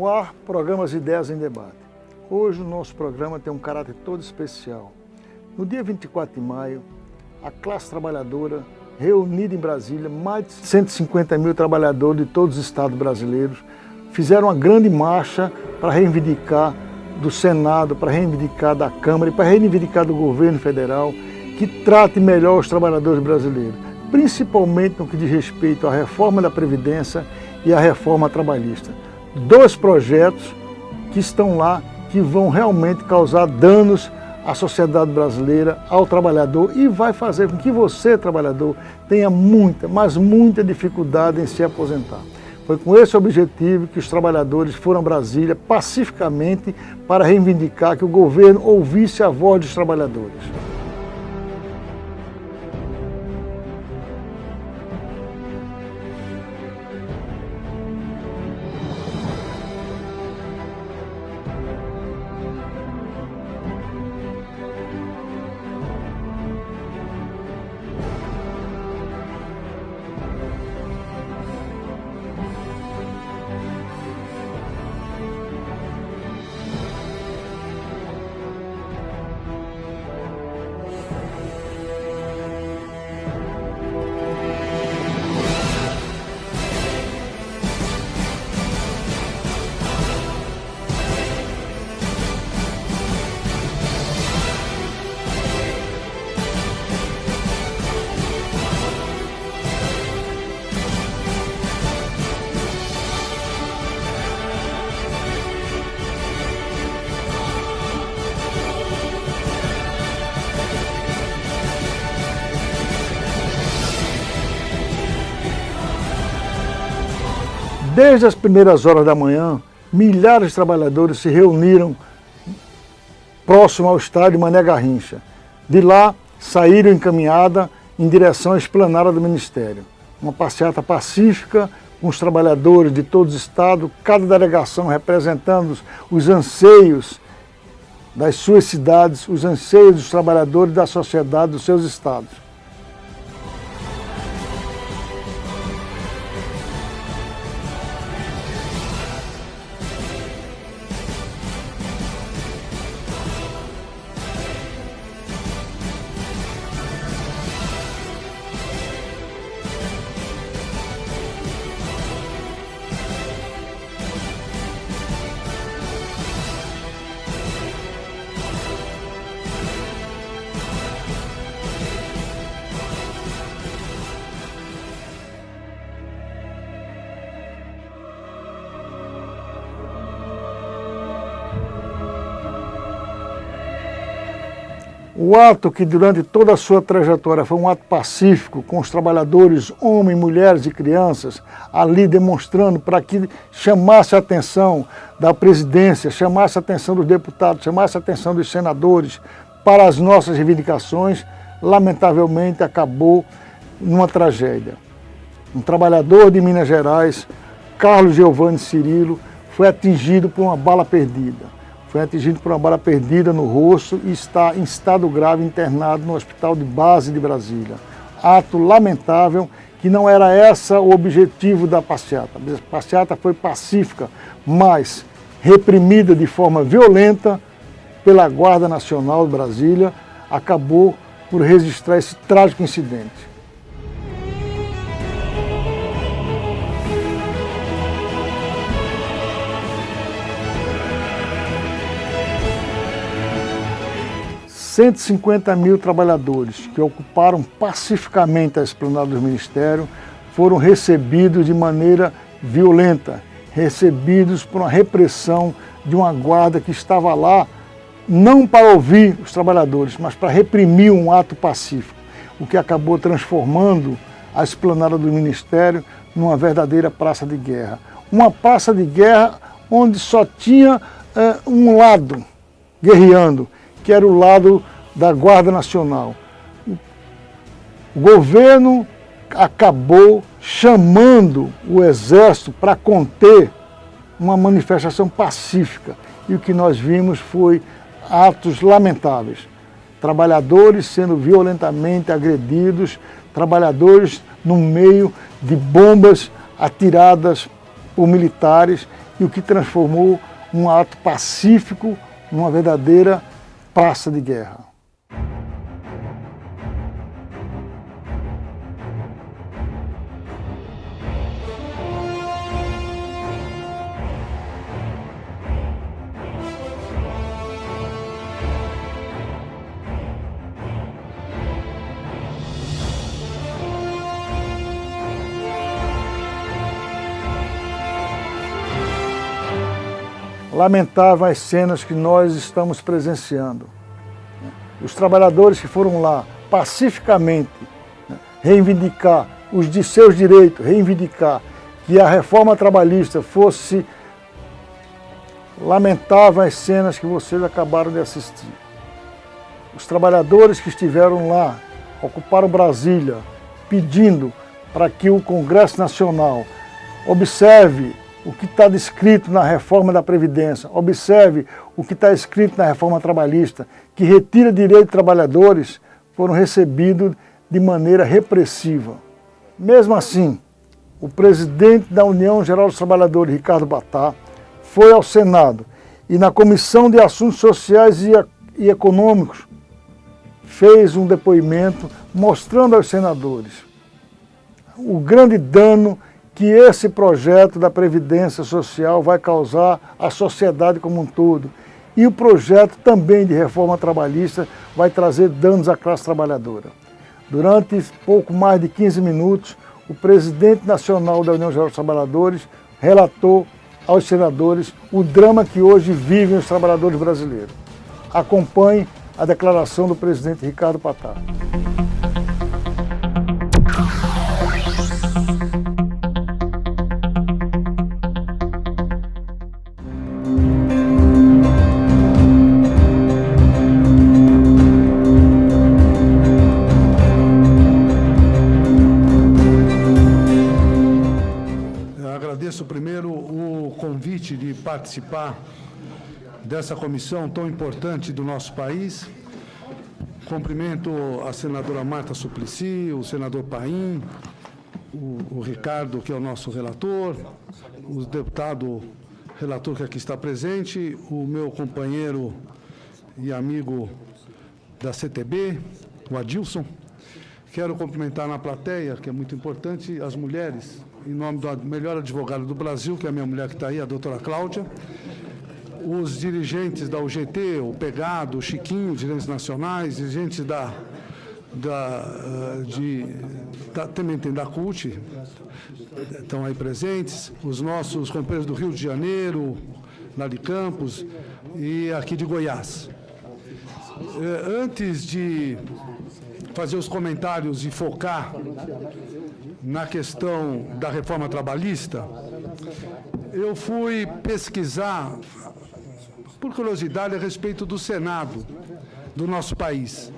No ar, programas Ideias em Debate. Hoje o nosso programa tem um caráter todo especial. No dia 24 de maio, a classe trabalhadora, reunida em Brasília, mais de 150 mil trabalhadores de todos os estados brasileiros, fizeram uma grande marcha para reivindicar do Senado, para reivindicar da Câmara e para reivindicar do governo federal que trate melhor os trabalhadores brasileiros, principalmente no que diz respeito à reforma da Previdência e à reforma trabalhista. Dois projetos que estão lá que vão realmente causar danos à sociedade brasileira, ao trabalhador, e vai fazer com que você, trabalhador, tenha muita, mas muita dificuldade em se aposentar. Foi com esse objetivo que os trabalhadores foram a Brasília pacificamente para reivindicar que o governo ouvisse a voz dos trabalhadores. Desde as primeiras horas da manhã, milhares de trabalhadores se reuniram próximo ao estádio Mané Garrincha. De lá, saíram encaminhada em direção à esplanada do Ministério. Uma passeata pacífica com os trabalhadores de todos os estados, cada delegação representando os anseios das suas cidades, os anseios dos trabalhadores da sociedade dos seus estados. O ato que durante toda a sua trajetória foi um ato pacífico, com os trabalhadores, homens, mulheres e crianças, ali demonstrando para que chamasse a atenção da presidência, chamasse a atenção dos deputados, chamasse a atenção dos senadores para as nossas reivindicações, lamentavelmente acabou numa tragédia. Um trabalhador de Minas Gerais, Carlos Giovanni Cirilo, foi atingido por uma bala perdida. Foi atingido por uma bala perdida no rosto e está em estado grave internado no Hospital de Base de Brasília. Ato lamentável que não era esse o objetivo da passeata. A passeata foi pacífica, mas reprimida de forma violenta pela Guarda Nacional de Brasília, acabou por registrar esse trágico incidente. Cento e 150 mil trabalhadores que ocuparam pacificamente a esplanada do Ministério foram recebidos de maneira violenta, recebidos por uma repressão de uma guarda que estava lá não para ouvir os trabalhadores, mas para reprimir um ato pacífico, o que acabou transformando a esplanada do Ministério numa verdadeira praça de guerra. Uma praça de guerra onde só tinha um lado guerreando, que era o lado da Guarda Nacional. O governo acabou chamando o Exército para conter uma manifestação pacífica. E o que nós vimos foi atos lamentáveis. Trabalhadores sendo violentamente agredidos, trabalhadores no meio de bombas atiradas por militares e o que transformou um ato pacífico numa verdadeira praça de guerra. Lamentável as cenas que nós estamos presenciando. Os trabalhadores que foram lá pacificamente reivindicar os seus direitos, reivindicar que a reforma trabalhista fosse... Lamentável as cenas que vocês acabaram de assistir. Os trabalhadores que estiveram lá, ocuparam Brasília, pedindo para que o Congresso Nacional observe o que está descrito na reforma da Previdência, observe o que está escrito na reforma trabalhista, que retira direitos de trabalhadores, foram recebidos de maneira repressiva. Mesmo assim, o presidente da União Geral dos Trabalhadores, Ricardo Battar, foi ao Senado e na Comissão de Assuntos Sociais e Econômicos fez um depoimento mostrando aos senadores o grande dano que esse projeto da Previdência Social vai causar à sociedade como um todo. E o projeto também de reforma trabalhista vai trazer danos à classe trabalhadora. Durante pouco mais de 15 minutos, o presidente nacional da União Geral dos Trabalhadores relatou aos senadores o drama que hoje vivem os trabalhadores brasileiros. Acompanhe a declaração do presidente Ricardo Battar. Agradeço primeiro o convite de participar dessa comissão tão importante do nosso país. Cumprimento a senadora Marta Suplicy, o senador Paim, o Ricardo, que é o nosso relator, o deputado relator que aqui está presente, o meu companheiro e amigo da CTB, o Adilson. Quero cumprimentar na plateia, que é muito importante, as mulheres, em nome do melhor advogado do Brasil, que é a minha mulher que está aí, a doutora Cláudia, os dirigentes da UGT, o Pegado, o Chiquinho, dirigentes nacionais, dirigentes também tem da CUT, estão aí presentes, os nossos companheiros do Rio de Janeiro, lá de Campos e aqui de Goiás. Antes de fazer os comentários e focar na questão da reforma trabalhista, eu fui pesquisar, por curiosidade, a respeito do Senado do nosso país.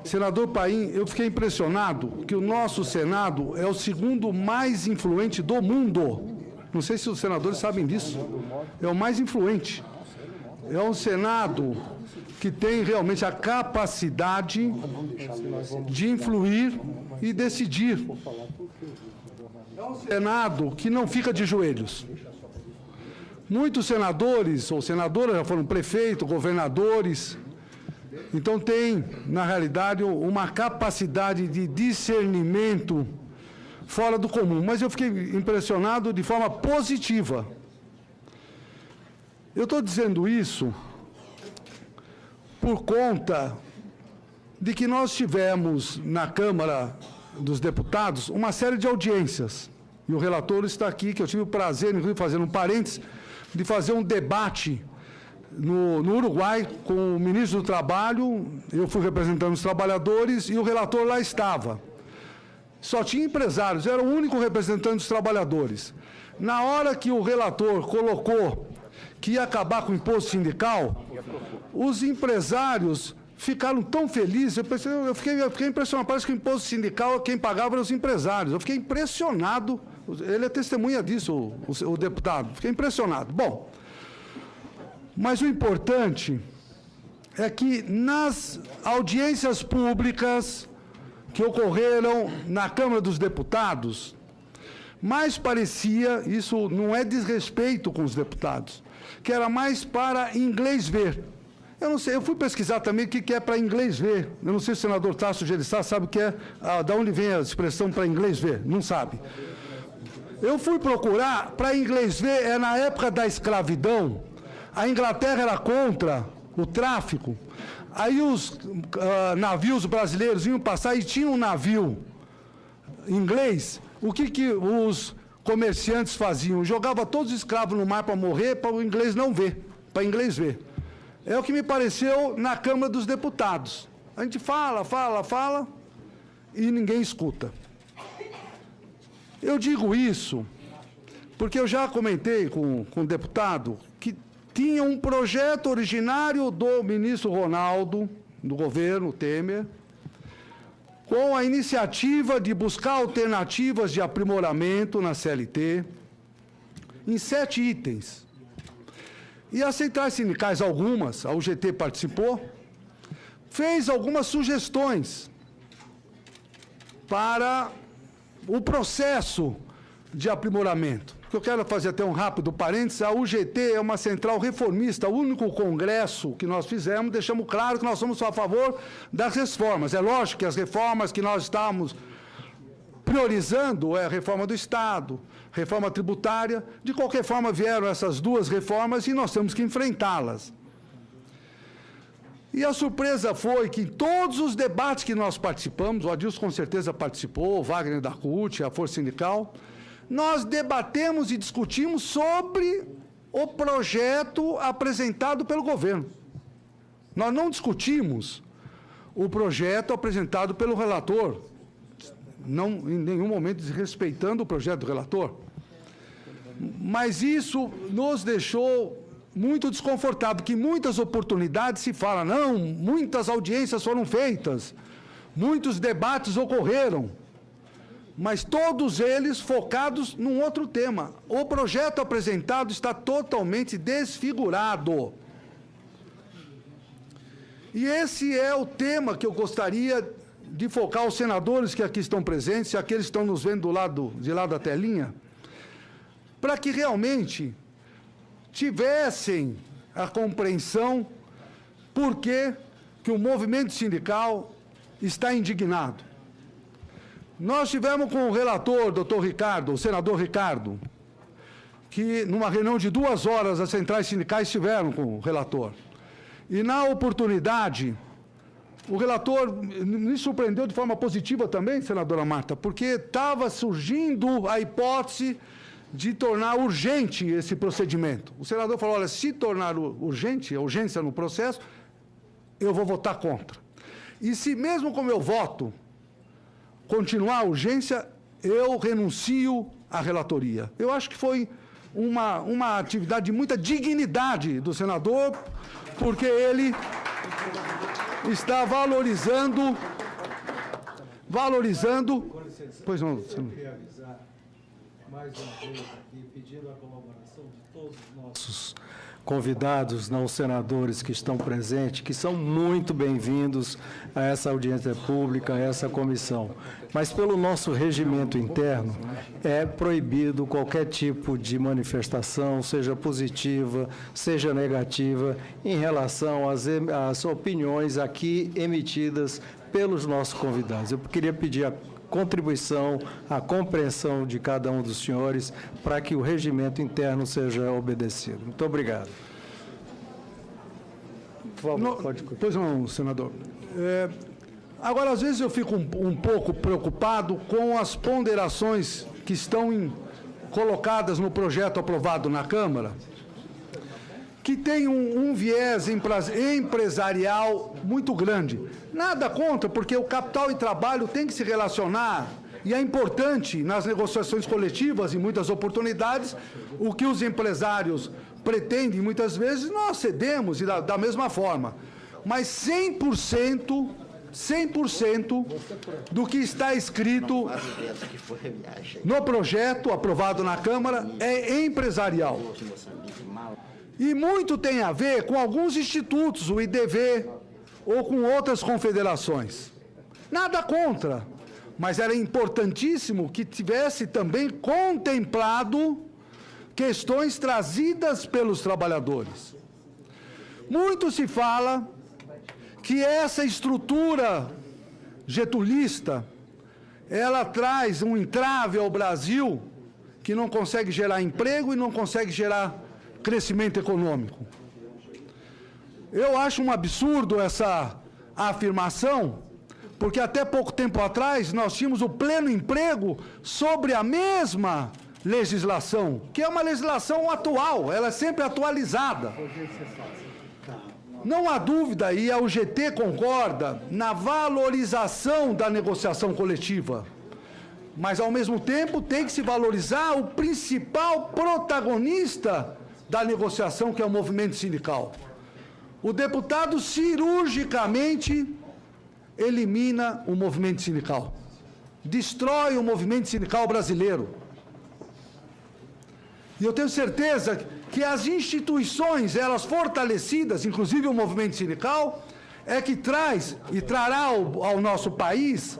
Senador Paim, eu fiquei impressionado que o nosso Senado é o segundo mais influente do mundo. Não sei se os senadores sabem disso. É o mais influente. É um Senado que tem realmente a capacidade de influir e decidir. É um Senado que não fica de joelhos. Muitos senadores ou senadoras já foram prefeitos, governadores, então tem, na realidade, uma capacidade de discernimento fora do comum. Mas eu fiquei impressionado de forma positiva. Eu estou dizendo isso por conta de que nós tivemos na Câmara dos Deputados uma série de audiências. E o relator está aqui, que eu tive o prazer, inclusive, fazendo um parênteses, de fazer um debate no Uruguai com o ministro do Trabalho. Eu fui representando os trabalhadores e o relator lá estava. Só tinha empresários, era o único representante dos trabalhadores. Na hora que o relator colocou que ia acabar com o imposto sindical, os empresários ficaram tão felizes, eu fiquei impressionado, parece que o imposto sindical, quem pagava eram os empresários. Eu fiquei impressionado, ele é testemunha disso, o deputado, fiquei impressionado. Bom, mas o importante é que nas audiências públicas que ocorreram na Câmara dos Deputados, mais parecia, isso não é desrespeito com os deputados, que era mais para inglês ver. Eu não sei, eu fui pesquisar também o que é para inglês ver. Eu não sei se o senador Tasso Gereissati sabe o que é, de onde vem a expressão para inglês ver, não sabe. Eu fui procurar, para inglês ver, na época da escravidão, a Inglaterra era contra o tráfico, aí os navios brasileiros iam passar e tinha um navio inglês, o que os comerciantes faziam? Jogavam todos os escravos no mar para morrer, para o inglês não ver, para o inglês ver. É o que me pareceu na Câmara dos Deputados. A gente fala e ninguém escuta. Eu digo isso porque eu já comentei com o deputado que tinha um projeto originário do ministro Ronaldo, do governo Temer, com a iniciativa de buscar alternativas de aprimoramento na CLT, em 7 itens. E as centrais sindicais, algumas, a UGT participou, fez algumas sugestões para o processo de aprimoramento. Eu quero fazer até um rápido parênteses, a UGT é uma central reformista, o único congresso que nós fizemos, deixamos claro que nós somos a favor das reformas. É lógico que as reformas que nós estamos priorizando é a reforma do Estado, reforma tributária. De qualquer forma, vieram essas 2 reformas e nós temos que enfrentá-las. E a surpresa foi que em todos os debates que nós participamos, o Adilson com certeza participou, o Wagner da CUT, a Força Sindical, nós debatemos e discutimos sobre o projeto apresentado pelo governo. Nós não discutimos o projeto apresentado pelo relator, não em nenhum momento desrespeitando o projeto do relator. Mas isso nos deixou muito desconfortável, porque muitas oportunidades se fala, não, muitas audiências foram feitas, muitos debates ocorreram, mas todos eles focados num outro tema. O projeto apresentado está totalmente desfigurado. E esse é o tema que eu gostaria de focar os senadores que aqui estão presentes, e aqueles que estão nos vendo de lá da telinha, para que realmente tivessem a compreensão por que o movimento sindical está indignado. Nós tivemos com o relator, doutor Ricardo, o senador Ricardo, que numa reunião de 2 horas as centrais sindicais estiveram com o relator. E na oportunidade, o relator me surpreendeu de forma positiva também, senadora Marta, porque estava surgindo a hipótese de tornar urgente esse procedimento. O senador falou, olha, se tornar urgente, a urgência no processo, eu vou votar contra. E se mesmo como eu voto, continuar a urgência, eu renuncio à relatoria. Eu acho que foi uma atividade de muita dignidade do senador, porque ele está valorizando... Pois não, senador. Mais uma vez aqui, pedindo a colaboração de todos os nossos convidados, não senadores que estão presentes, que são muito bem-vindos a essa audiência pública, a essa comissão. Mas pelo nosso regimento interno, é proibido qualquer tipo de manifestação, seja positiva, seja negativa, em relação às opiniões aqui emitidas pelos nossos convidados. Eu queria pedir a contribuição, a compreensão de cada um dos senhores para que o regimento interno seja obedecido. Muito obrigado. Por favor, pode... Pois não, senador. Agora, às vezes eu fico um pouco preocupado com as ponderações que estão colocadas no projeto aprovado na Câmara, que tem um viés empresarial muito grande. Nada contra, porque o capital e trabalho tem que se relacionar, e é importante nas negociações coletivas, em muitas oportunidades, o que os empresários pretendem, muitas vezes, nós cedemos, e da mesma forma. Mas 100% do que está escrito no projeto aprovado na Câmara é empresarial. E muito tem a ver com alguns institutos, o IDV, ou com outras confederações. Nada contra, mas era importantíssimo que tivesse também contemplado questões trazidas pelos trabalhadores. Muito se fala que essa estrutura getulista, ela traz um entrave ao Brasil que não consegue gerar emprego e não consegue gerar crescimento econômico. Eu acho um absurdo essa afirmação, porque até pouco tempo atrás nós tínhamos o pleno emprego sobre a mesma legislação, que é uma legislação atual, ela é sempre atualizada. Não há dúvida, e a UGT concorda, na valorização da negociação coletiva. Mas, ao mesmo tempo, tem que se valorizar o principal protagonista da negociação, que é o movimento sindical. O deputado cirurgicamente elimina o movimento sindical, destrói o movimento sindical brasileiro. E eu tenho certeza que as instituições, elas fortalecidas, inclusive o movimento sindical, é que traz e trará ao nosso país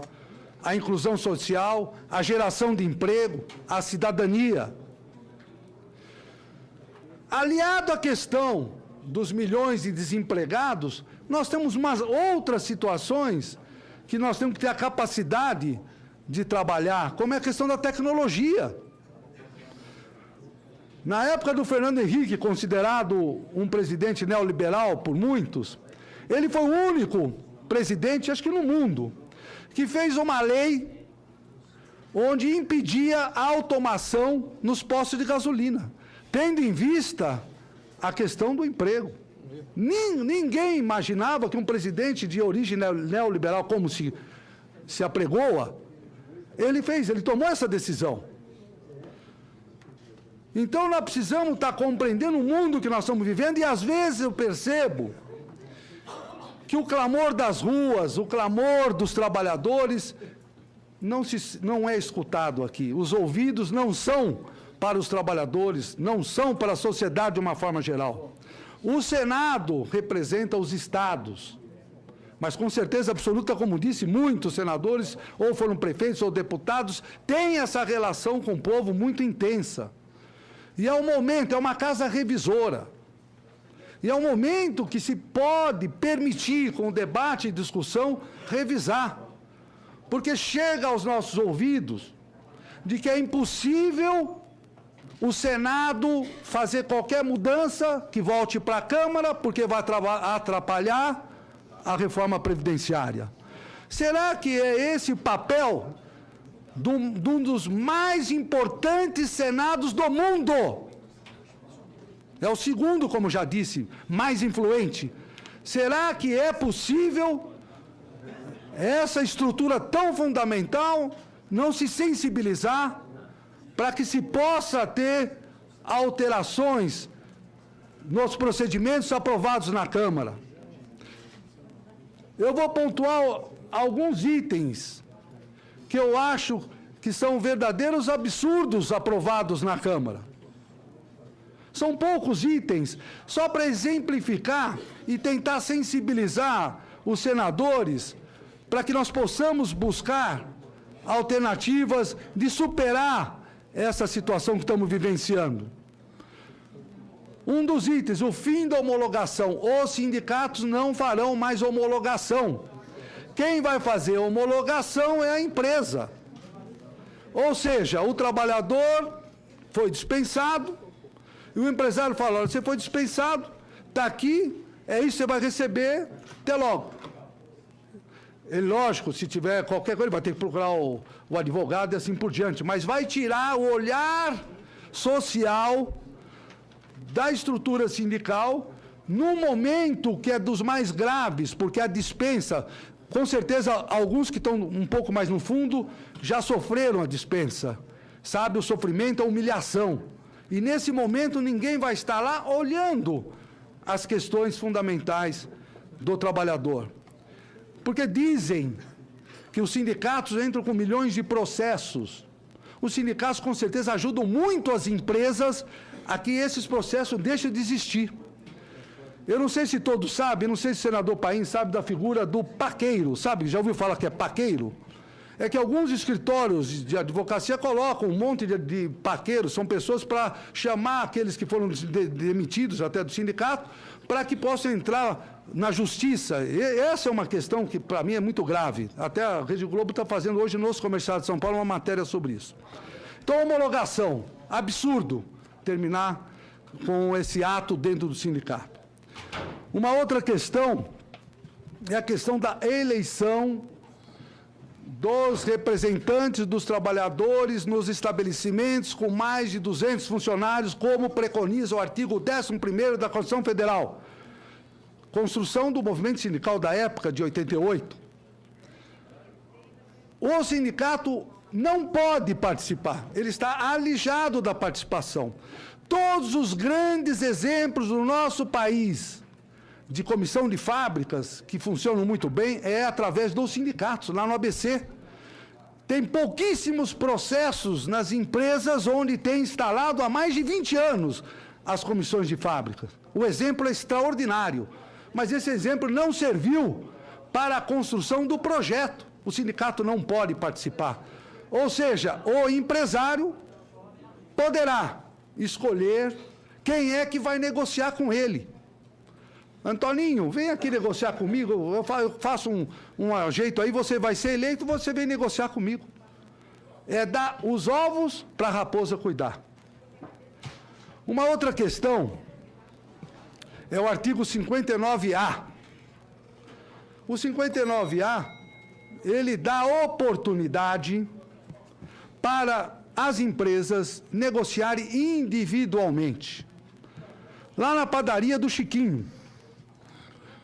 a inclusão social, a geração de emprego, a cidadania. Aliado à questão dos milhões de desempregados, nós temos umas outras situações que nós temos que ter a capacidade de trabalhar, como é a questão da tecnologia. Na época do Fernando Henrique, considerado um presidente neoliberal por muitos, ele foi o único presidente, acho que no mundo, que fez uma lei onde impedia a automação nos postos de gasolina, tendo em vista a questão do emprego. Ninguém imaginava que um presidente de origem neoliberal, como se apregoa, ele tomou essa decisão. Então, nós precisamos estar compreendendo o mundo que nós estamos vivendo, e às vezes eu percebo que o clamor das ruas, o clamor dos trabalhadores, não é escutado aqui. Os ouvidos não são para os trabalhadores, não são para a sociedade de uma forma geral. O Senado representa os estados, mas com certeza absoluta, como disse, muitos senadores, ou foram prefeitos ou deputados, têm essa relação com o povo muito intensa. E é um momento, é uma casa revisora. E é um momento que se pode permitir, com debate e discussão, revisar. Porque chega aos nossos ouvidos de que é impossível o Senado fazer qualquer mudança que volte para a Câmara, porque vai atrapalhar a reforma previdenciária. Será que é esse o papel de um dos mais importantes senados do mundo? É o segundo, como já disse, mais influente. Será que é possível essa estrutura tão fundamental não se sensibilizar para que se possa ter alterações nos procedimentos aprovados na Câmara? Eu vou pontuar alguns itens que eu acho que são verdadeiros absurdos aprovados na Câmara. São poucos itens, só para exemplificar e tentar sensibilizar os senadores para que nós possamos buscar alternativas de superar essa situação que estamos vivenciando. Um dos itens, o fim da homologação. Os sindicatos não farão mais homologação. Quem vai fazer a homologação é a empresa. Ou seja, o trabalhador foi dispensado e o empresário fala: olha, você foi dispensado, está aqui, é isso que você vai receber, até logo. Ele, lógico, se tiver qualquer coisa, ele vai ter que procurar o advogado e assim por diante, mas vai tirar o olhar social da estrutura sindical num momento que é dos mais graves, porque a dispensa, com certeza, alguns que estão um pouco mais no fundo já sofreram a dispensa, sabe, o sofrimento, a humilhação. E nesse momento ninguém vai estar lá olhando as questões fundamentais do trabalhador. Porque dizem que os sindicatos entram com milhões de processos. Os sindicatos, com certeza, ajudam muito as empresas a que esses processos deixem de existir. Eu não sei se todos sabem, não sei se o senador Paim sabe da figura do paqueiro, sabe? Já ouviu falar que é paqueiro? é que alguns escritórios de advocacia colocam um monte de paqueiros, são pessoas para chamar aqueles que foram demitidos até do sindicato, para que possam entrar na justiça. E essa é uma questão que, para mim, é muito grave. Até a Rede Globo está fazendo hoje, nos Comerciais de São Paulo, uma matéria sobre isso. Então, homologação, absurdo terminar com esse ato dentro do sindicato. Uma outra questão é a questão da eleição dos representantes dos trabalhadores nos estabelecimentos com mais de 200 funcionários, como preconiza o artigo 11º da Constituição Federal. Construção do movimento sindical da época, de 88. O sindicato não pode participar, ele está alijado da participação. Todos os grandes exemplos do nosso país de comissão de fábricas, que funcionam muito bem, é através dos sindicatos, lá no ABC. Tem pouquíssimos processos nas empresas onde tem instalado há mais de 20 anos as comissões de fábricas. O exemplo é extraordinário, mas esse exemplo não serviu para a construção do projeto. O sindicato não pode participar. Ou seja, o empresário poderá escolher quem é que vai negociar com ele. Antoninho, vem aqui negociar comigo, eu faço um jeito aí, você vai ser eleito, você vem negociar comigo. É dar os ovos para a raposa cuidar. Uma outra questão é o artigo 59A. O 59A, ele dá oportunidade para as empresas negociarem individualmente. Lá na padaria do Chiquinho,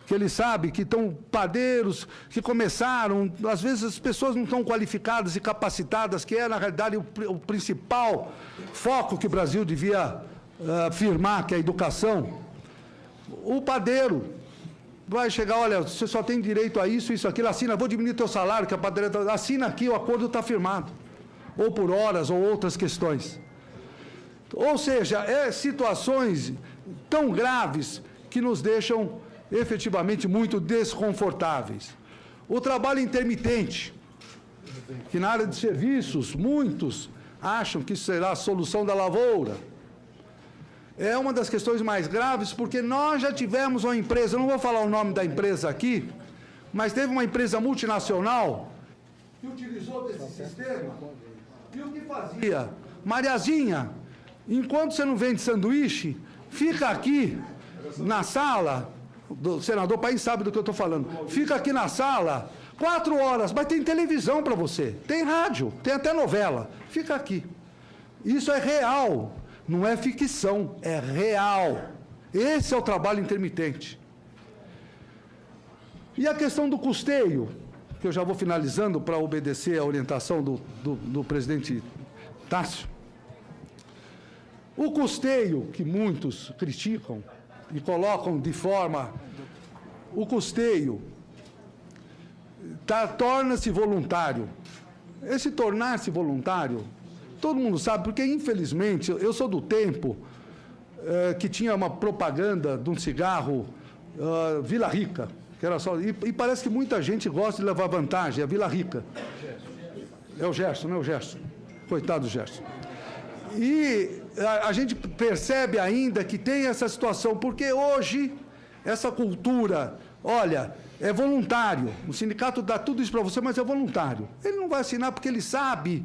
que ele sabe que estão padeiros, que começaram, às vezes as pessoas não estão qualificadas e capacitadas, que é, na realidade, o principal foco que o Brasil devia afirmar, que é a educação. O padeiro vai chegar, olha, você só tem direito a isso, isso, aquilo, assina, vou diminuir teu salário, que a padaria assina aqui, o acordo está firmado. Ou por horas, ou outras questões. Ou seja, situações tão graves que nos deixam efetivamente muito desconfortáveis. O trabalho intermitente, que na área de serviços, muitos acham que será a solução da lavoura. É uma das questões mais graves, porque nós já tivemos uma empresa, não vou falar o nome da empresa aqui, mas teve uma empresa multinacional que utilizou desse sistema. E o que fazia? Mariazinha, enquanto você não vende sanduíche, fica aqui na sala, o senador Paim sabe do que eu estou falando, fica aqui na sala 4 horas, mas tem televisão para você, tem rádio, tem até novela, fica aqui. Isso é real, não é ficção, é real. Esse é o trabalho intermitente. E a questão do custeio, que eu já vou finalizando para obedecer à orientação do presidente Tássio. O custeio, que muitos criticam e colocam de forma... O custeio torna-se voluntário. Esse tornar-se voluntário, todo mundo sabe, porque, infelizmente, eu sou do tempo que tinha uma propaganda de um cigarro Vila Rica, que era só, e parece que muita gente gosta de levar vantagem, a Vila Rica. É o Gerson, não é o Gerson? Coitado do Gerson. E a gente percebe ainda que tem essa situação, porque hoje, essa cultura, olha, é voluntário, o sindicato dá tudo isso para você, mas é voluntário. Ele não vai assinar porque ele sabe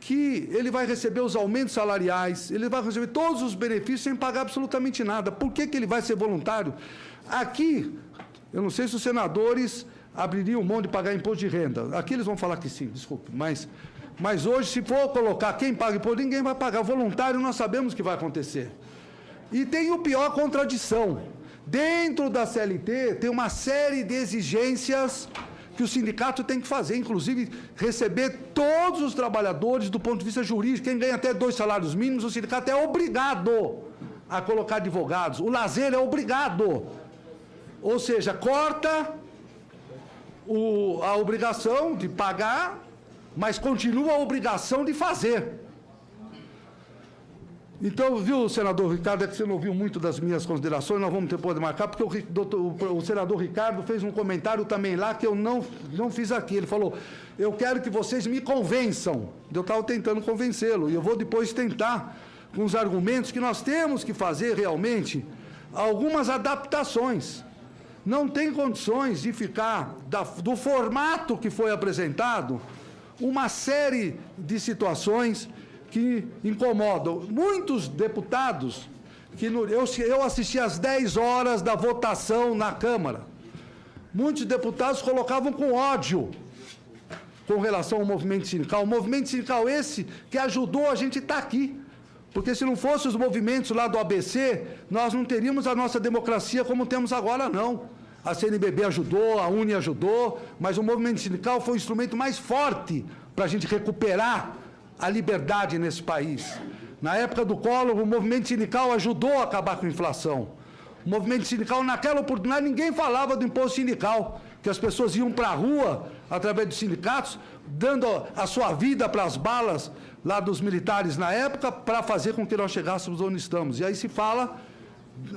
que ele vai receber os aumentos salariais, ele vai receber todos os benefícios sem pagar absolutamente nada. Por que ele vai ser voluntário? Aqui... Eu não sei se os senadores abririam mão de pagar imposto de renda. Aqui eles vão falar que sim, desculpe. Mas hoje, se for colocar quem paga imposto, ninguém vai pagar. Voluntário, nós sabemos o que vai acontecer. E tem o pior, contradição. Dentro da CLT, tem uma série de exigências que o sindicato tem que fazer, inclusive receber todos os trabalhadores do ponto de vista jurídico. Quem ganha até 2 salários mínimos, o sindicato é obrigado a colocar advogados. O lazer é obrigado. Ou seja, corta a obrigação de pagar, mas continua a obrigação de fazer. Então, viu, senador Ricardo, é que você não ouviu muito das minhas considerações, nós vamos ter poder marcar, porque o senador Ricardo fez um comentário também lá que eu não fiz aqui. Ele falou, eu quero que vocês me convençam. Eu estava tentando convencê-lo, e eu vou depois tentar, com os argumentos, que nós temos que fazer realmente algumas adaptações. Não tem condições de ficar, do formato que foi apresentado, uma série de situações que incomodam. Muitos deputados, eu assisti às 10 horas da votação na Câmara, muitos deputados colocavam com ódio com relação ao movimento sindical. O movimento sindical esse que ajudou a gente estar aqui. Porque se não fossem os movimentos lá do ABC, nós não teríamos a nossa democracia como temos agora, não. A CNBB ajudou, a UNE ajudou, mas o movimento sindical foi o instrumento mais forte para a gente recuperar a liberdade nesse país. Na época do Collor, o movimento sindical ajudou a acabar com a inflação. O movimento sindical, naquela oportunidade, ninguém falava do imposto sindical, que as pessoas iam para a rua, através dos sindicatos, dando a sua vida para as balas lá dos militares na época, para fazer com que nós chegássemos onde estamos. E aí se fala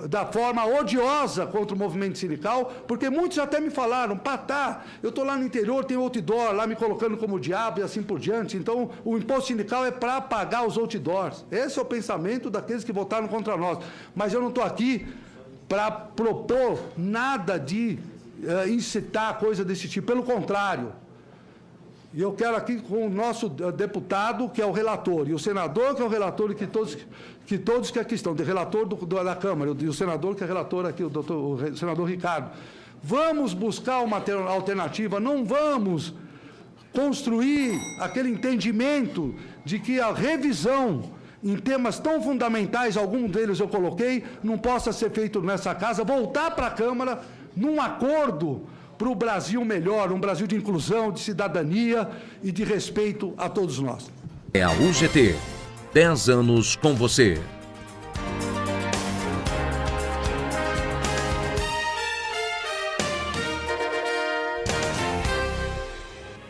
da forma odiosa contra o movimento sindical, porque muitos até me falaram, Patá, eu estou lá no interior, tem outdoor lá me colocando como diabo e assim por diante, então o imposto sindical é para pagar os outdoors. Esse é o pensamento daqueles que votaram contra nós. Mas eu não estou aqui para propor nada de incitar coisa desse tipo, pelo contrário. E eu quero aqui com o nosso deputado, que é o relator, e o senador, que é o relator, e que todos que aqui estão, o relator da Câmara, e o senador, que é relator aqui, o senador Ricardo, vamos buscar uma alternativa, não vamos construir aquele entendimento de que a revisão em temas tão fundamentais, alguns deles eu coloquei, não possa ser feito nessa casa, voltar para a Câmara num acordo para o Brasil melhor, um Brasil de inclusão, de cidadania e de respeito a todos nós. É a UGT, 10 anos com você.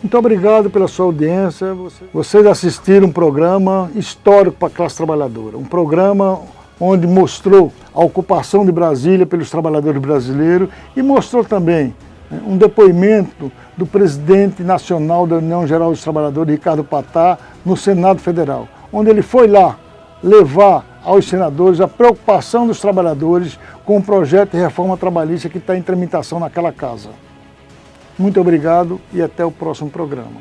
Muito obrigado pela sua audiência. Vocês assistiram um programa histórico para a classe trabalhadora, um programa onde mostrou a ocupação de Brasília pelos trabalhadores brasileiros e mostrou também um depoimento do presidente nacional da União Geral dos Trabalhadores, Ricardo Patá, no Senado Federal, onde ele foi lá levar aos senadores a preocupação dos trabalhadores com o projeto de reforma trabalhista que está em tramitação naquela casa. Muito obrigado e até o próximo programa.